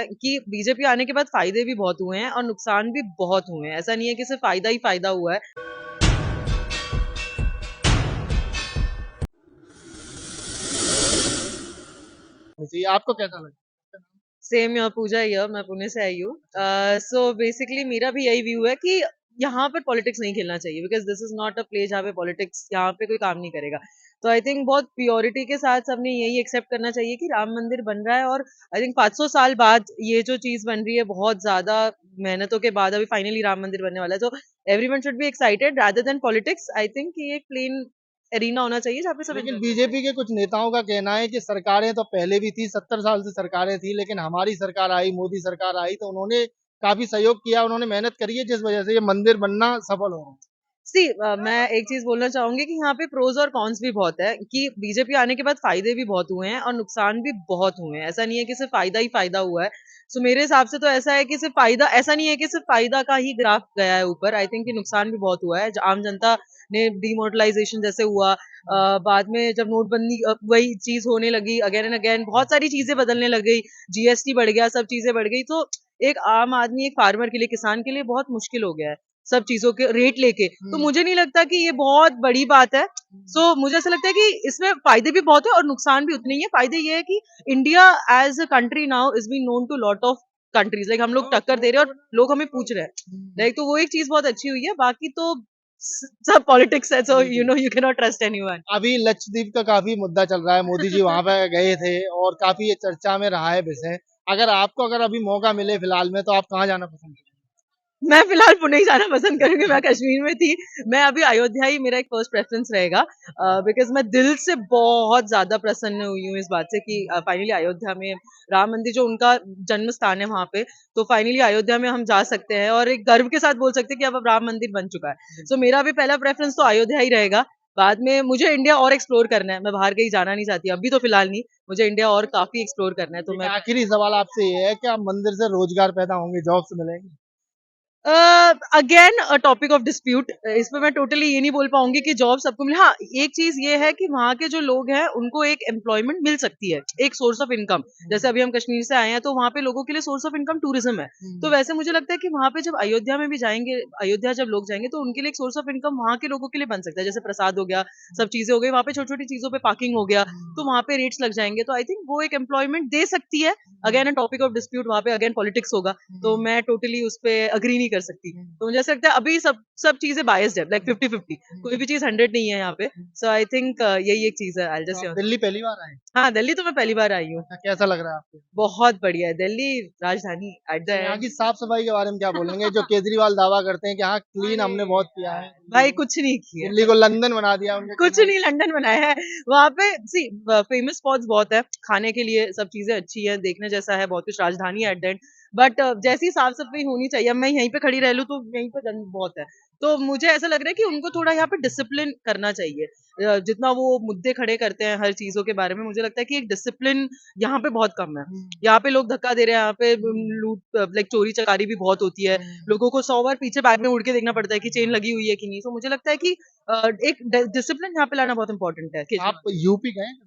कि बीजेपी आने के बाद फायदे भी बहुत हुए हैं और नुकसान भी बहुत हुए हैं। ऐसा नहीं है कि सिर्फ फायदा ही फायदा हुआ है। जी, आपको कैसा लगा? सेम यहाँ पूजा हियर, मैं पुणे से आई हूँ। सो बेसिकली मेरा भी यही व्यू है कि यहाँ पर पॉलिटिक्स नहीं खेलना चाहिए, because this is not a place जहाँ पे पॉलिटिक्स यहाँ पे कोई काम नहीं करेगा। तो आई थिंक बहुत प्योरिटी के साथ सबने यही एक्सेप्ट करना चाहिए कि राम मंदिर बन रहा है, और आई थिंक 500 साल बाद ये जो चीज बन रही है, बहुत ज्यादा मेहनतों के बाद अभी फाइनली राम मंदिर बनने वाला है। तो everyone should be excited rather than politics. I think ये एक प्लेन एरिना होना चाहिए जहाँ पे सब लेकिन enjoy कर बीजेपी के कुछ नेताओं का कहना है कि सरकारें तो पहले भी थी, 70 साल से सरकारें थी, लेकिन हमारी सरकार आई, मोदी सरकार आई तो उन्होंने काफी सहयोग किया, उन्होंने मेहनत करी है, जिस वजह से ये मंदिर बनना सफल हो रहा है। सी मैं एक चीज बोलना चाहूंगी कि यहाँ पे प्रोज और कॉन्स भी बहुत है, कि बीजेपी आने के बाद फायदे भी बहुत हुए हैं और नुकसान भी बहुत हुए हैं। ऐसा नहीं है कि सिर्फ फायदा ही फायदा हुआ है। सो मेरे हिसाब से तो ऐसा है कि सिर्फ फायदा, ऐसा नहीं है कि सिर्फ फायदा का ही ग्राफ गया है ऊपर। आई थिंक कि नुकसान भी बहुत हुआ है। आम जनता ने डिमोरलाइजेशन जैसे हुआ, बाद में जब नोटबंदी वही चीज होने लगी, अगेन एंड अगेन बहुत सारी चीजें बदलने लग गई, जीएसटी बढ़ गया, सब चीजें बढ़ गई। तो एक आम आदमी, एक फार्मर के लिए, किसान के लिए बहुत मुश्किल हो गया है सब चीजों के रेट लेके। तो मुझे नहीं लगता कि ये बहुत बड़ी बात है। सो मुझे ऐसा लगता है कि इसमें फायदे भी बहुत है और नुकसान भी उतने ही है। फायदे ये है कि India as a country now is been known to lot of countries, like हम लोग टक्कर दे रहे हैं और लोग हमें पूछ रहे हैं, लाइक तो वो एक चीज बहुत अच्छी हुई है। बाकी तो सब पॉलिटिक्स है, so you know you can not trust anyone. अभी लक्षद्वीप का काफी मुद्दा चल रहा है, मोदी जी वहां पे गए थे और काफी ये चर्चा में रहा है विषय। अगर अभी मौका मिले फिलहाल में, तो आप कहाँ जाना पसंद करेंगे? मैं फिलहाल पुणे ही जाना पसंद करूंगी। मैं कश्मीर में थी, मैं अभी अयोध्या ही मेरा एक फर्स्ट प्रेफरेंस रहेगा, बिकॉज मैं दिल से बहुत ज्यादा प्रसन्न हुई हूँ इस बात से कि फाइनली अयोध्या में राम मंदिर, जो उनका जन्म स्थान है वहां पे, तो फाइनली अयोध्या में हम जा सकते हैं और एक गर्व के साथ बोल सकते हैं कि अब राम मंदिर बन चुका है। सो मेरा भी पहला प्रेफरेंस तो अयोध्या ही रहेगा। बाद में मुझे इंडिया और एक्सप्लोर करना है, मैं बाहर कहीं जाना नहीं चाहती अभी तो फिलहाल नहीं। मुझे इंडिया और काफी एक्सप्लोर करना है, तो एक मैं आखिरी सवाल आपसे ये है कि आप मंदिर से रोजगार पैदा होंगे, जॉब्स मिलेंगे? Again a topic of dispute. इसमें मैं टोटली ये नहीं बोल पाऊंगी कि जॉब सबको मिले। हाँ, एक चीज ये है कि वहाँ के जो लोग हैं उनको एक एम्प्लॉयमेंट मिल सकती है, एक सोर्स ऑफ इनकम। जैसे अभी हम कश्मीर से आए हैं, तो वहाँ पे लोगों के लिए सोर्स ऑफ इनकम टूरिज्म है। तो वैसे मुझे लगता है कि वहाँ पे जब अयोध्या में भी जाएंगे, अयोध्या जब लोग जाएंगे, तो उनके लिए एक सोर्स ऑफ इनकम वहाँ के लोगों के लिए बन सकता है। जैसे प्रसाद हो गया, सब चीजें हो गई, वहाँ पे छोटी छोटी चीजों पे पार्किंग हो गया, तो वहाँ पे रेट्स लग जाएंगे। तो आई थिंक वो एक एम्प्लॉयमेंट दे सकती है। Again a topic of dispute, वहाँ पे अगेन पॉलिटिक्स होगा, तो मैं टोटली उस पर अग्री नहीं कर सकती। तो मुझे ऐसा लगता है अभी सब सब चीजें बायस्ड है, लाइक 50-50, कोई भी चीज 100 नहीं है यहाँ पे। सो आई थिंक यही एक चीज है। आई तो जस्ट, आप दिल्ली पहली बार आए? हाँ, दिल्ली तो मैं पहली बार आई हूँ। अच्छा, कैसा लग रहा है आपको? बहुत बढ़िया है दिल्ली, राजधानी एट द अच्छा, यहाँ एंड। की साफ सफाई के बारे में क्या बोलेंगे? जो केजरीवाल दावा करते हैं कि हाँ क्लीन हमने बहुत किया है, भाई कुछ नहीं किया, दिल्ली को लंदन बना दिया, उनका कुछ कहना है। नहीं लंदन बनाया है। वहां पे सी फेमस स्पॉट्स बहुत है, खाने के लिए सब चीजें अच्छी है, देखने जैसा है बहुत कुछ, राजधानी एट द एंड। बट जैसी साफ सफाई होनी चाहिए, अब मैं यहीं पे खड़ी रह लूं तो यहीं पे गंद बहुत है। तो मुझे ऐसा लग रहा है कि उनको थोड़ा यहाँ पे डिसिप्लिन करना चाहिए। जितना वो मुद्दे खड़े करते हैं हर चीजों के बारे में, मुझे लगता है कि एक डिसिप्लिन यहाँ पे बहुत कम है। यहाँ पे लोग धक्का दे रहे हैं, यहाँ पे लूट, लाइक चोरी चकारी भी बहुत होती है। लोगों को 100 बार पीछे बैग में उड़ के देखना पड़ता है कि चेन लगी हुई है कि नहीं। तो मुझे लगता है कि एक डिसिप्लिन यहाँ पे लाना बहुत इंपॉर्टेंट है। आप यूपी गए हैं?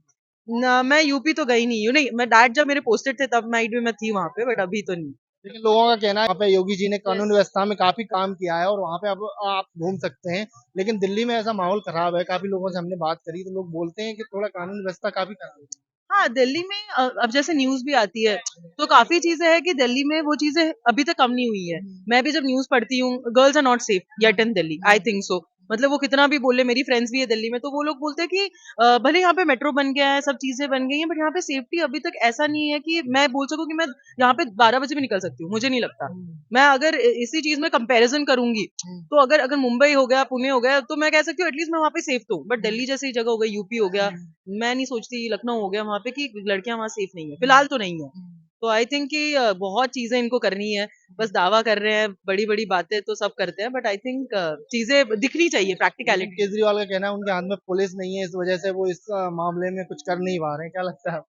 ना, मैं यूपी तो गई नहीं हूँ, नहीं, मैं डैड जब मेरे पोस्टेड थे तब मैं थी वहां पे, बट अभी तो नहीं। लेकिन लोगों का कहना है वहाँ पे योगी जी ने कानून व्यवस्था में काफी काम किया है और वहाँ पे अब आप घूम सकते हैं। लेकिन दिल्ली में ऐसा माहौल खराब है, काफी लोगों से हमने बात करी तो लोग बोलते हैं कि थोड़ा कानून व्यवस्था काफी खराब है। हाँ, दिल्ली में अब जैसे न्यूज़ भी आती है, तो काफ़ी चीज़ें हैं कि दिल्ली में वो चीज़ें अभी तक कम नहीं हुई है। मैं भी जब न्यूज़ पढ़ती हूँ, girls are not safe yet in Delhi, I think so. मतलब वो कितना भी बोले, मेरी फ्रेंड्स भी है दिल्ली में, तो वो लोग बोलते हैं कि भले यहाँ पे मेट्रो बन गया है, सब चीज़ें बन गई हैं, बट यहाँ पे सेफ्टी अभी तक ऐसा नहीं है कि मैं बोल सकूँ कि मैं यहाँ पे 12 बजे भी निकल सकती हूँ, मुझे नहीं लगता। मैं अगर इसी चीज़ में कंपैरिज़न करूँगी, तो अगर अगर मुंबई हो गया, पुणे हो गया, तो मैं कह सकती हूँ एटलीस्ट मैं वहाँ पे सेफ तो हूँ। बट दिल्ली जैसी जगह हो गई, यूपी हो गया, मैं नहीं सोचती, लखनऊ हो गया, वहां पे कि लड़कियां वहां सेफ नहीं है, फिलहाल तो नहीं है। तो आई थिंक कि बहुत चीजें इनको करनी है। बस दावा कर रहे हैं, बड़ी बड़ी बातें तो सब करते हैं, बट आई थिंक चीजें दिखनी चाहिए, लेकिन प्रैक्टिकलिटी। केजरीवाल का कहना है उनके हाथ में पुलिस नहीं है, इस वजह से वो इस मामले में कुछ कर नहीं पा रहे हैं। क्या लगता है आपको?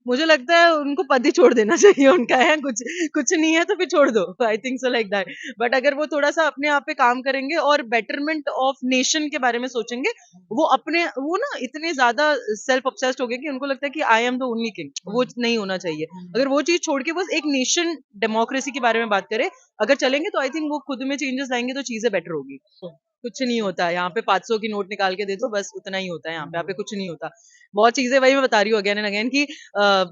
मुझे लगता है उनको पद ही छोड़ देना चाहिए, उनका है कुछ कुछ नहीं है तो फिर छोड़ दो, आई think so like that. But अगर वो थोड़ा सा अपने आप पे काम करेंगे और बेटरमेंट ऑफ नेशन के बारे में सोचेंगे, वो ना इतने ज्यादा सेल्फ ऑब्सेस्ड हो गए कि उनको लगता है कि I am the only king, वो नहीं होना चाहिए। अगर वो चीज छोड़ के बस एक नेशन डेमोक्रेसी के बारे में बात करें, अगर चलेंगे तो आई थिंक वो खुद में चेंजेस लाएंगे तो चीजें बेटर होगी। कुछ नहीं होता है यहाँ पे, 500 की नोट निकाल के दे दो, बस उतना ही होता है यहाँ पे कुछ नहीं होता। बहुत चीजें, वही मैं बता रही हूँ अगेन एंड अगेन कि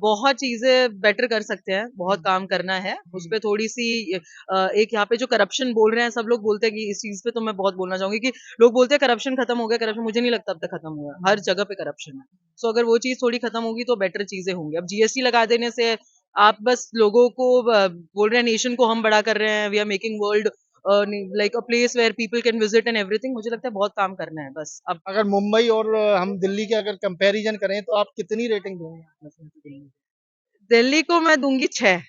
बहुत चीजें बेटर कर सकते हैं, बहुत काम करना है उस पे थोड़ी सी। एक यहाँ पे जो करप्शन बोल रहे हैं, सब लोग बोलते हैं कि इस चीज पे तो मैं बहुत बोलना चाहूंगी कि लोग बोलते हैं करप्शन खत्म हो गया, करप्शन मुझे नहीं लगता अब तक खत्म हुआ है, हर जगह पे करप्शन है। सो अगर वो चीज थोड़ी खत्म होगी तो बेटर चीजें होंगी। अब जीएसटी लगा देने से आप बस लोगों को बोल रहे हैं नेशन को हम बड़ा कर रहे हैं, we are making world like a place where people can visit and everything. मुझे लगता है बहुत काम करना है बस अब। अगर मुंबई और हम दिल्ली के अगर कंपैरिजन करें तो आप कितनी रेटिंग देंगे अपने से दिल्ली की? दिल्ली को मैं दूंगी 6,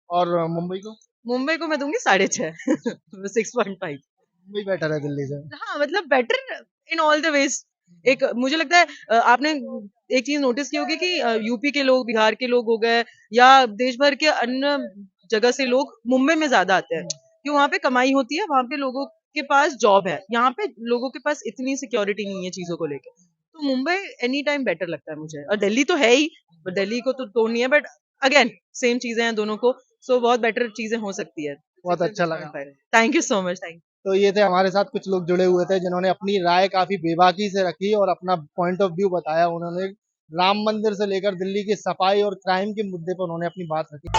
और मुंबई को? मुंबई को मैं दूंगी 6.5 6.5। मुंबई बेटर है दिल्ली से? हाँ मतलब better in all the ways. एक मुझे लगता है आपने एक चीज नोटिस की होगी कि यूपी के लोग, बिहार के लोग हो गए या देश भर के अन्य जगह से लोग मुंबई में ज्यादा आते हैं, क्यों? वहाँ पे कमाई होती है, वहाँ पे लोगों के पास जॉब है, यहाँ पे लोगों के पास इतनी सिक्योरिटी नहीं है चीजों को लेके। तो मुंबई एनी टाइम बेटर लगता है मुझे, और दिल्ली तो है ही, but दिल्ली को तो तोड़ नहीं है, बट अगेन सेम चीजें हैं दोनों को, सो बहुत बेटर चीजें हो सकती है। बहुत अच्छा लगा। Thank you so much, thank. तो ये थे हमारे साथ कुछ लोग जुड़े हुए थे जिन्होंने अपनी राय काफी बेबाकी से रखी और अपना पॉइंट ऑफ व्यू बताया। उन्होंने राम मंदिर से लेकर दिल्ली की सफाई और क्राइम के मुद्दे पर उन्होंने अपनी बात रखी।